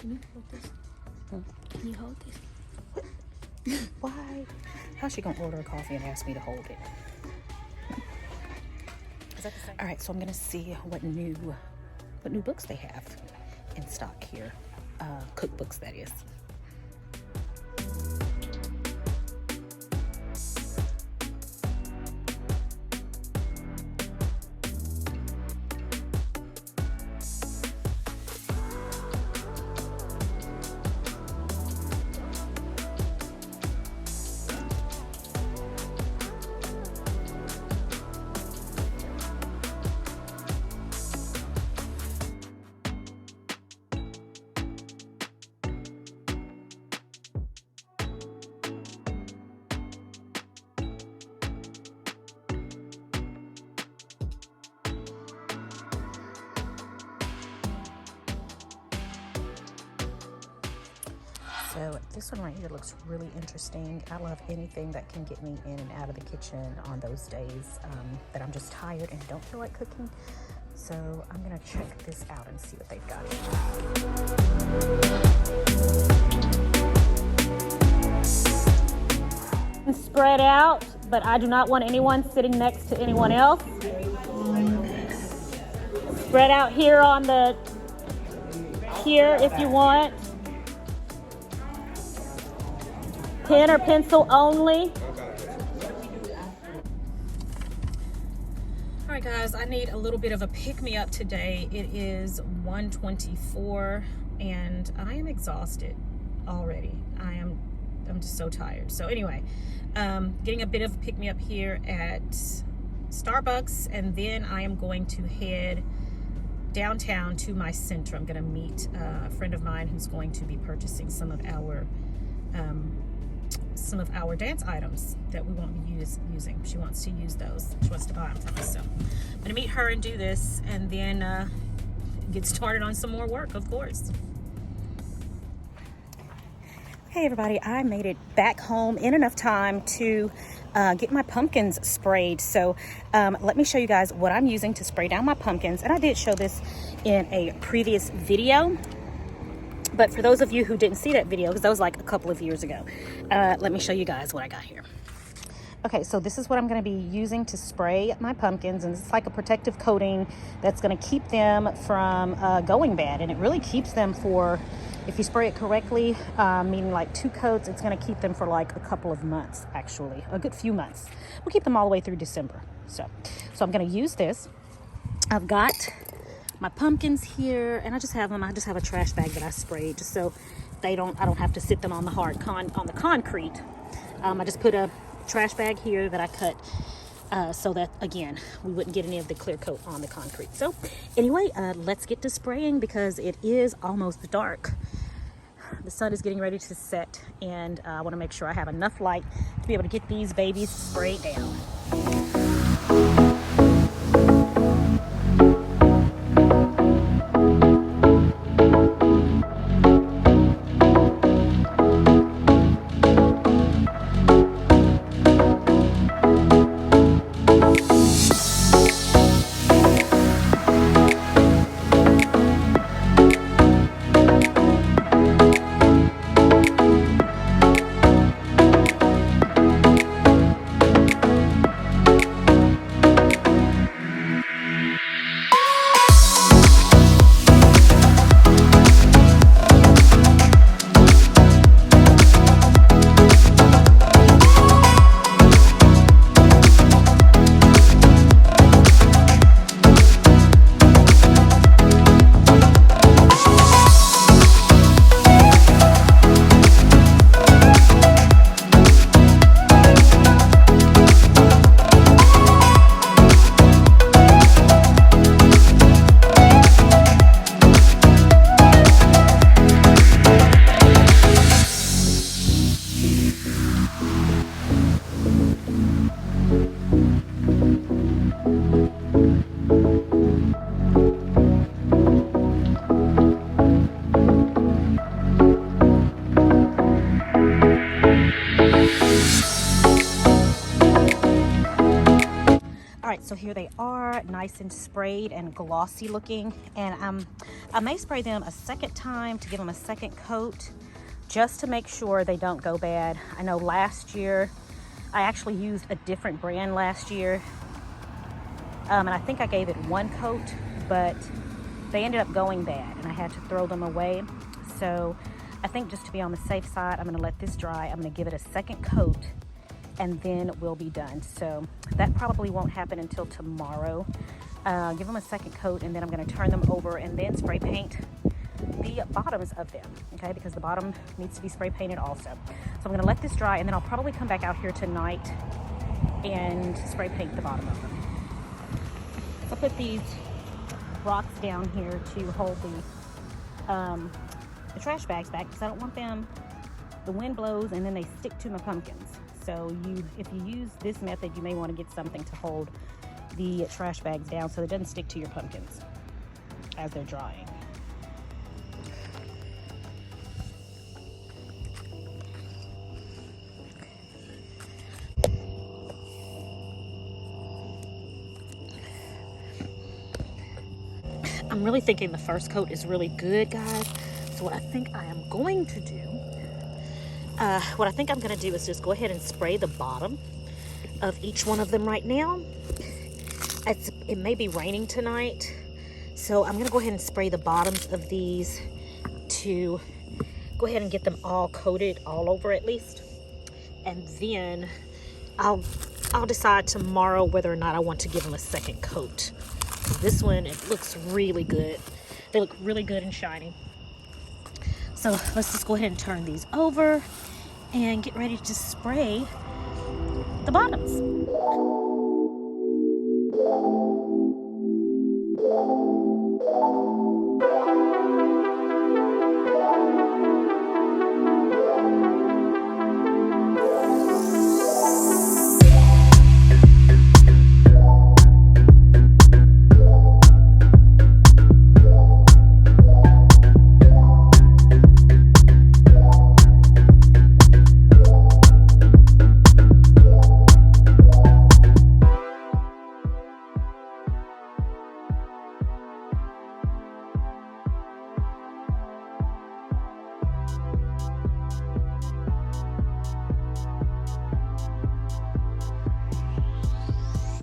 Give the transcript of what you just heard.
Can you hold this? Can you hold this? Why? How's she gonna order a coffee and ask me to hold it? All right, so I'm gonna see what new books they have in stock here. Cookbooks, that is. So this one right here looks really interesting. I love anything that can get me in and out of the kitchen on those days that I'm just tired and don't feel like cooking. So I'm gonna check this out and see what they've got. Spread out, but I do not want anyone sitting next to anyone else. Spread out here on the, here if you want. Pen or pencil only. All right, guys, I need a little bit of a pick-me-up today. It is 1:24 and I am exhausted already. I'm just so tired. So anyway, getting a bit of a pick-me-up here at Starbucks, and then I am going to head downtown to my center. I'm gonna meet a friend of mine who's going to be purchasing some of our dance items that we won't be using. She wants to use those. She wants to buy them from us. So I'm gonna meet her and do this, and then get started on some more work, of course. Hey everybody, I made it back home in enough time to get my pumpkins sprayed. So let me show you guys what I'm using to spray down my pumpkins. And I did show this in a previous video, but for those of you who didn't see that video, because that was like a couple of years ago, let me show you guys what I got here. Okay, so this is what I'm going to be using to spray my pumpkins, and it's like a protective coating that's going to keep them from going bad, and it really keeps them for, if you spray it correctly, meaning like 2 coats, it's going to keep them for like a couple of months, actually, a good few months. We'll keep them all the way through December. So I'm going to use this. I've got my pumpkins here, and I just have a trash bag that I sprayed just so I don't have to sit them on the on the concrete. I just put a trash bag here that I cut so that, again, we wouldn't get any of the clear coat on the concrete. So anyway, let's get to spraying because it is almost dark. The sun is getting ready to set, and I want to make sure I have enough light to be able to get these babies sprayed down. So here they are, nice and sprayed and glossy looking. And I may spray them a second time to give them a second coat, just to make sure they don't go bad. I know last year, I actually used a different brand last year. And I think I gave it one coat, but they ended up going bad and I had to throw them away. So I think just to be on the safe side, I'm gonna let this dry. I'm gonna give it a second coat and then we'll be done. So that probably won't happen until tomorrow. Give them a second coat and then I'm gonna turn them over and then spray paint the bottoms of them, okay? Because the bottom needs to be spray painted also. So I'm gonna let this dry and then I'll probably come back out here tonight and spray paint the bottom of them. So I'll put these rocks down here to hold the trash bags back because I don't want them, the wind blows and then they stick to my pumpkins. So if you use this method, you may want to get something to hold the trash bags down so it doesn't stick to your pumpkins as they're drying. I'm really thinking the first coat is really good, guys. So what I think I am going to do, is just go ahead and spray the bottom of each one of them right now. It may be raining tonight, so I'm gonna go ahead and spray the bottoms of these to go ahead and get them all coated all over at least. And then I'll decide tomorrow whether or not I want to give them a second coat. This one, it looks really good. They look really good and shiny. So let's just go ahead and turn these over and get ready to spray the bottoms.